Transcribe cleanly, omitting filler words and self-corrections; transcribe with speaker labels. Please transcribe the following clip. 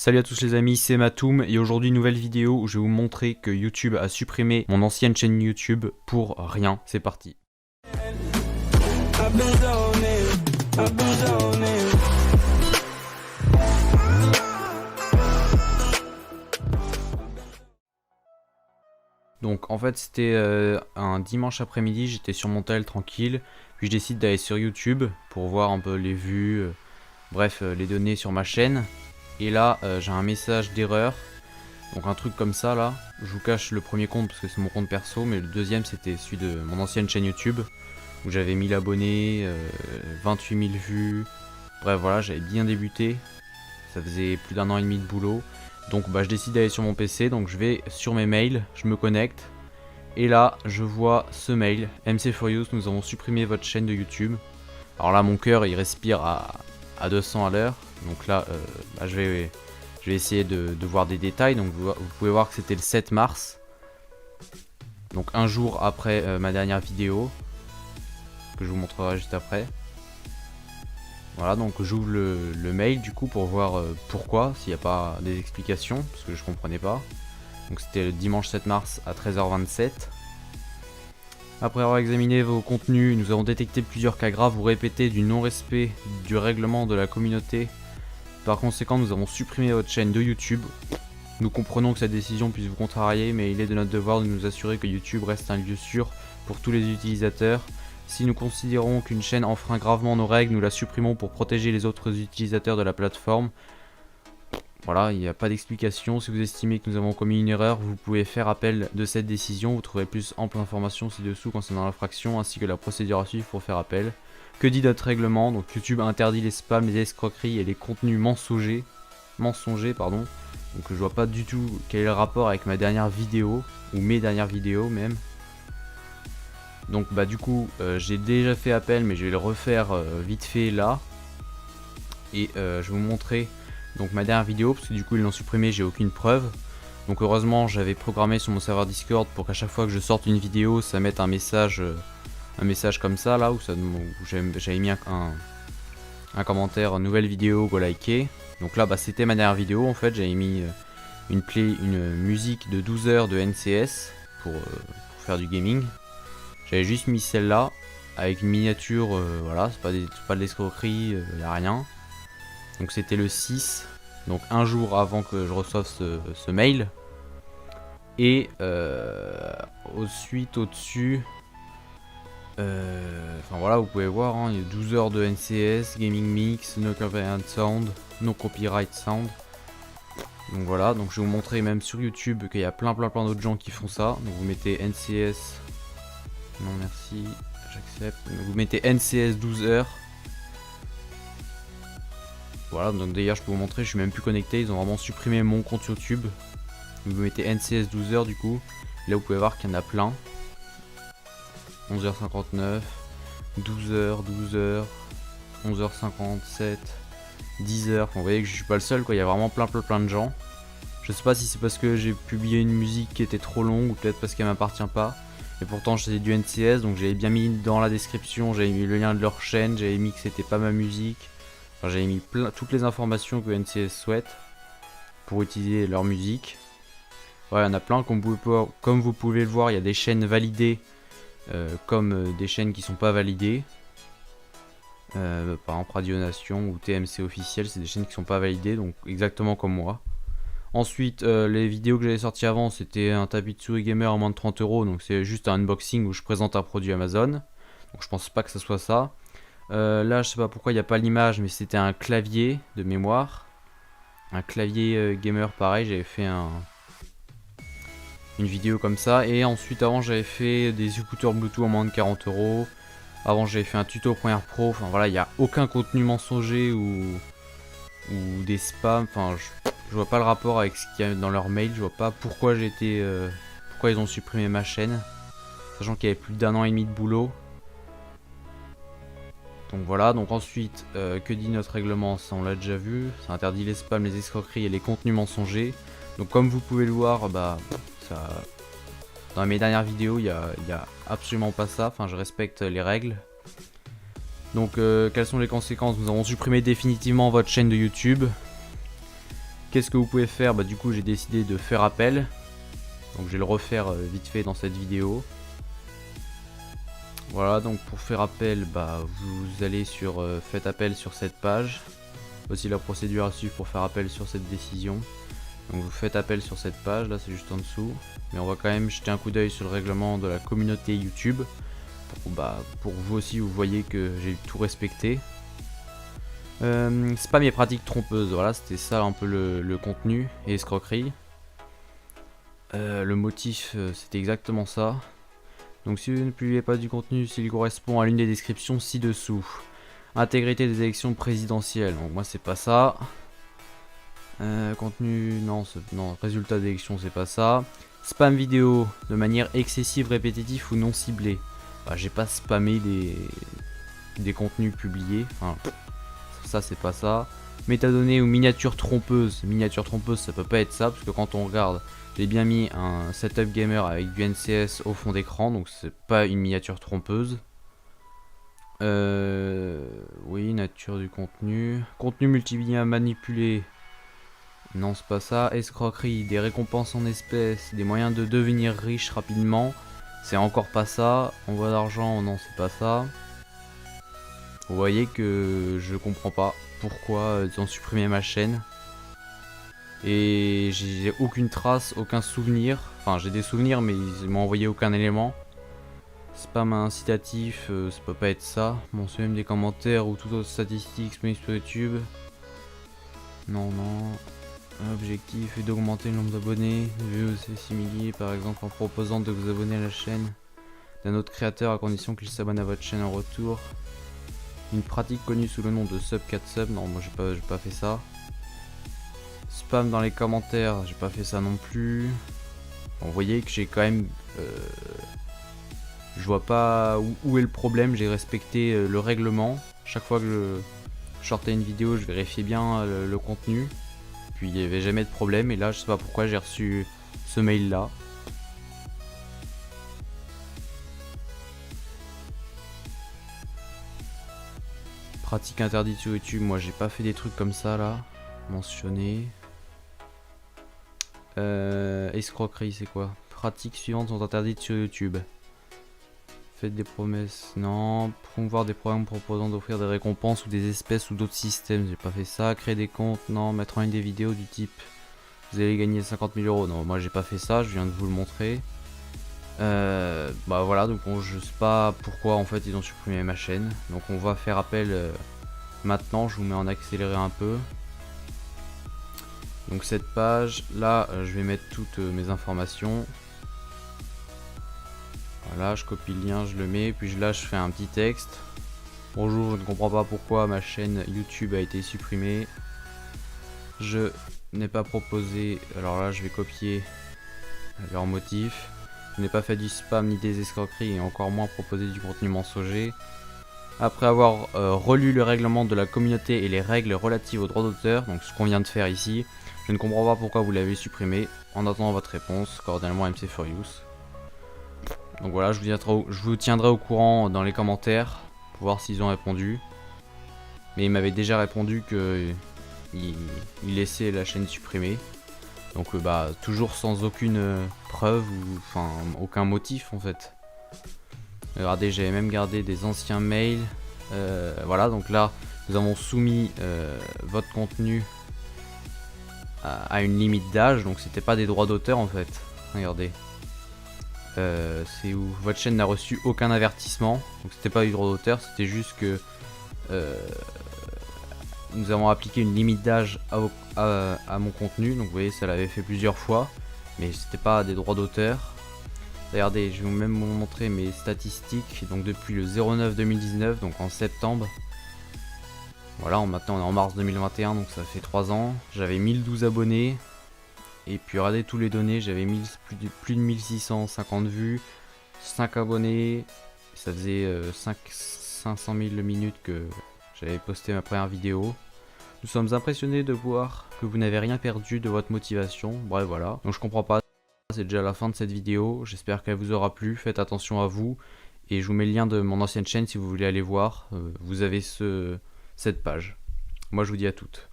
Speaker 1: Salut à tous les amis, c'est Matoum et aujourd'hui nouvelle vidéo où je vais vous montrer que YouTube a supprimé mon ancienne chaîne YouTube pour rien. C'est parti. Donc en fait c'était un dimanche après-midi, j'étais sur mon tel tranquille, puis je décide d'aller sur YouTube pour voir un peu les vues, bref les données sur ma chaîne. Et là j'ai un message d'erreur, donc un truc comme ça là. Je vous cache le premier compte parce que c'est mon compte perso, mais le deuxième c'était celui de mon ancienne chaîne YouTube où j'avais 1000 abonnés, 28 000 vues. Bref voilà, j'avais bien débuté, ça faisait plus d'un an et demi de boulot. Donc je décide d'aller sur mon PC, donc je vais sur mes mails, je me connecte. Et là je vois ce mail, MC Furious, nous avons supprimé votre chaîne de YouTube. Alors là mon cœur il respire à 200 à l'heure. Donc là je vais essayer de voir des détails. Donc vous pouvez voir que c'était le 7 mars. Donc un jour après ma dernière vidéo, que je vous montrerai juste après. Voilà, donc j'ouvre le mail du coup pour voir pourquoi, s'il n'y a pas des explications, parce que je comprenais pas. Donc c'était le dimanche 7 mars à 13h27. Après avoir examiné vos contenus, nous avons détecté plusieurs cas graves ou répétés du non-respect du règlement de la communauté. Par conséquent, nous avons supprimé votre chaîne de YouTube. Nous comprenons que cette décision puisse vous contrarier, mais il est de notre devoir de nous assurer que YouTube reste un lieu sûr pour tous les utilisateurs. Si nous considérons qu'une chaîne enfreint gravement nos règles, nous la supprimons pour protéger les autres utilisateurs de la plateforme. Voilà, il n'y a pas d'explication. Si vous estimez que nous avons commis une erreur, vous pouvez faire appel de cette décision. Vous trouverez plus ample information ci-dessous concernant l'infraction ainsi que la procédure à suivre pour faire appel. Que dit notre règlement? Donc YouTube interdit les spams, les escroqueries et les contenus mensongers. Donc je vois pas du tout quel est le rapport avec ma dernière vidéo, ou mes dernières vidéos même. Donc du coup j'ai déjà fait appel, mais je vais le refaire vite fait là. Et je vais vous montrer donc ma dernière vidéo, parce que du coup ils l'ont supprimé, j'ai aucune preuve. Donc heureusement j'avais programmé sur mon serveur Discord pour qu'à chaque fois que je sorte une vidéo, ça mette un message comme ça là, où j'avais mis un commentaire, nouvelle vidéo, go liker. Donc là c'était ma dernière vidéo en fait, j'avais mis une musique de 12 heures de NCS pour faire du gaming. J'avais juste mis celle-là avec une miniature, voilà, c'est pas de l'escroquerie, y a rien. Donc c'était le 6, donc un jour avant que je reçoive ce mail. Et ensuite au-dessus, enfin voilà, vous pouvez voir, hein, il y a 12 heures de NCS, Gaming Mix, No Copyright Sound, No Copyright Sound. Donc voilà, donc je vais vous montrer même sur YouTube qu'il y a plein d'autres gens qui font ça. Donc vous mettez NCS, non merci, j'accepte. Vous mettez NCS 12 heures. Voilà, donc d'ailleurs je peux vous montrer, je suis même plus connecté, ils ont vraiment supprimé mon compte YouTube. Vous mettez NCS 12 heures du coup, là vous pouvez voir qu'il y en a plein. 11h59, 12h, 12h, 11h57, 10h, enfin, vous voyez que je suis pas le seul quoi, il y a vraiment plein de gens. Je sais pas si c'est parce que j'ai publié une musique qui était trop longue ou peut-être parce qu'elle m'appartient pas. Et pourtant c'est du NCS, donc j'avais bien mis dans la description, j'avais mis le lien de leur chaîne, j'avais mis que c'était pas ma musique. Enfin, j'avais mis toutes les informations que NCS souhaite pour utiliser leur musique. Ouais, il y en a plein, comme vous pouvez le voir, il y a des chaînes validées comme des chaînes qui sont pas validées. Par exemple Radio Nation ou TMC officiel, c'est des chaînes qui sont pas validées, donc exactement comme moi. Ensuite, les vidéos que j'avais sorties avant, c'était un tapis de souris gamer à moins de 30 €, donc c'est juste un unboxing où je présente un produit Amazon. Donc je pense pas que ce soit ça. Là, je sais pas pourquoi il n'y a pas l'image, mais c'était un clavier de mémoire. Un clavier gamer pareil, j'avais fait une vidéo comme ça. Et ensuite, avant, j'avais fait des écouteurs Bluetooth à moins de 40 €. Avant, j'avais fait un tuto Premiere Pro. Enfin voilà, il n'y a aucun contenu mensonger ou des spams. Enfin, je vois pas le rapport avec ce qu'il y a dans leur mail. Je vois pas pourquoi pourquoi ils ont supprimé ma chaîne, sachant qu'il y avait plus d'un an et demi de boulot. Donc voilà, donc ensuite, que dit notre règlement? Ça on l'a déjà vu, ça interdit les spams, les escroqueries et les contenus mensongers. Donc comme vous pouvez le voir, dans mes dernières vidéos, il y a absolument pas ça, enfin je respecte les règles. Donc quelles sont les conséquences? Nous avons supprimé définitivement votre chaîne de YouTube. Qu'est-ce que vous pouvez faire? Bah du coup j'ai décidé de faire appel. Donc je vais le refaire vite fait dans cette vidéo. Voilà, donc pour faire appel, bah vous allez sur faites appel sur cette page. Voici la procédure à suivre pour faire appel sur cette décision. Donc vous faites appel sur cette page, là c'est juste en dessous. Mais on va quand même jeter un coup d'œil sur le règlement de la communauté YouTube. Pour vous aussi vous voyez que j'ai tout respecté. Spam et pratiques trompeuses, voilà c'était ça un peu le contenu et escroquerie. Le motif c'était exactement ça. Donc si vous ne publiez pas du contenu s'il correspond à l'une des descriptions ci-dessous. Intégrité des élections présidentielles, donc moi c'est pas ça. Contenu, non, résultat d'élection c'est pas ça. Spam vidéo de manière excessive, répétitive ou non ciblée. Bah, j'ai pas spammé des contenus publiés, enfin ça c'est pas ça. Métadonnées ou miniature trompeuse. Miniature trompeuse ça peut pas être ça parce que quand on regarde, j'ai bien mis un setup gamer avec du NCS au fond d'écran, donc c'est pas une miniature trompeuse. Oui, nature du contenu. Contenu multimédia manipulé. Non, c'est pas ça. Escroquerie, des récompenses en espèces, des moyens de devenir riche rapidement. C'est encore pas ça. Envoi d'argent, non, c'est pas ça. Vous voyez que je comprends pas pourquoi ils ont supprimé ma chaîne. Et j'ai aucune trace, aucun souvenir. Enfin, j'ai des souvenirs, mais ils m'ont envoyé aucun élément. Spam incitatif, ça peut pas être ça. Mentionner même des commentaires ou toute autre statistique disponible sur YouTube. Non, non. Objectif est d'augmenter le nombre d'abonnés. Vues et simili, par exemple, en proposant de vous abonner à la chaîne d'un autre créateur à condition qu'il s'abonne à votre chaîne en retour. Une pratique connue sous le nom de sub 4 sub. Non, moi j'ai pas fait ça. Spam dans les commentaires, j'ai pas fait ça non plus. Bon, vous voyez que j'ai quand même. Je vois pas où est le problème. J'ai respecté le règlement. Chaque fois que je sortais une vidéo, je vérifiais bien le contenu. Puis il n'y avait jamais de problème. Et là, je sais pas pourquoi j'ai reçu ce mail là. Pratique interdite sur YouTube. Moi, j'ai pas fait des trucs comme ça là. Mentionné. Escroquerie, c'est quoi? Pratiques suivantes sont interdites sur YouTube. Faites des promesses, non. Promouvoir des programmes proposant d'offrir des récompenses ou des espèces ou d'autres systèmes, j'ai pas fait ça. Créer des comptes, non. Mettre en ligne des vidéos du type vous allez gagner 50 000 euros, non. Moi j'ai pas fait ça, je viens de vous le montrer. Bah voilà, donc je sais pas pourquoi en fait ils ont supprimé ma chaîne. Donc on va faire appel maintenant, je vous mets en accéléré un peu. Donc cette page, là je vais mettre toutes mes informations. Voilà, je copie le lien, je le mets, puis là je fais un petit texte. Bonjour, je ne comprends pas pourquoi ma chaîne YouTube a été supprimée. Je n'ai pas proposé, alors là je vais copier leur motif. Je n'ai pas fait du spam ni des escroqueries et encore moins proposé du contenu mensonger. Après avoir relu le règlement de la communauté et les règles relatives aux droits d'auteur, donc ce qu'on vient de faire ici, je ne comprends pas pourquoi vous l'avez supprimé. En attendant votre réponse, cordialement MC Furious. Donc voilà, je vous tiendrai au courant dans les commentaires pour voir s'ils ont répondu. Mais ils m'avaient déjà répondu que ils laissaient la chaîne supprimée. Donc bah toujours sans aucune preuve ou enfin aucun motif en fait. Regardez, j'avais même gardé des anciens mails. Voilà, donc là nous avons soumis votre contenu à une limite d'âge, donc c'était pas des droits d'auteur en fait. Regardez. C'est où votre chaîne n'a reçu aucun avertissement, donc c'était pas du droit d'auteur, c'était juste que nous avons appliqué une limite d'âge à mon contenu, donc vous voyez ça l'avait fait plusieurs fois, mais c'était pas des droits d'auteur. Regardez, je vais même vous montrer mes statistiques, donc depuis le 09-2019, donc en septembre. Voilà, maintenant on est en mars 2021, donc ça fait 3 ans. J'avais 1012 abonnés. Et puis regardez tous les données, j'avais plus de 1650 vues, 5 abonnés, ça faisait 500 000 minutes que j'avais posté ma première vidéo. Nous sommes impressionnés de voir que vous n'avez rien perdu de votre motivation, bref voilà. Donc je comprends pas, c'est déjà la fin de cette vidéo, j'espère qu'elle vous aura plu, faites attention à vous. Et je vous mets le lien de mon ancienne chaîne si vous voulez aller voir, vous avez cette page. Moi je vous dis à toutes.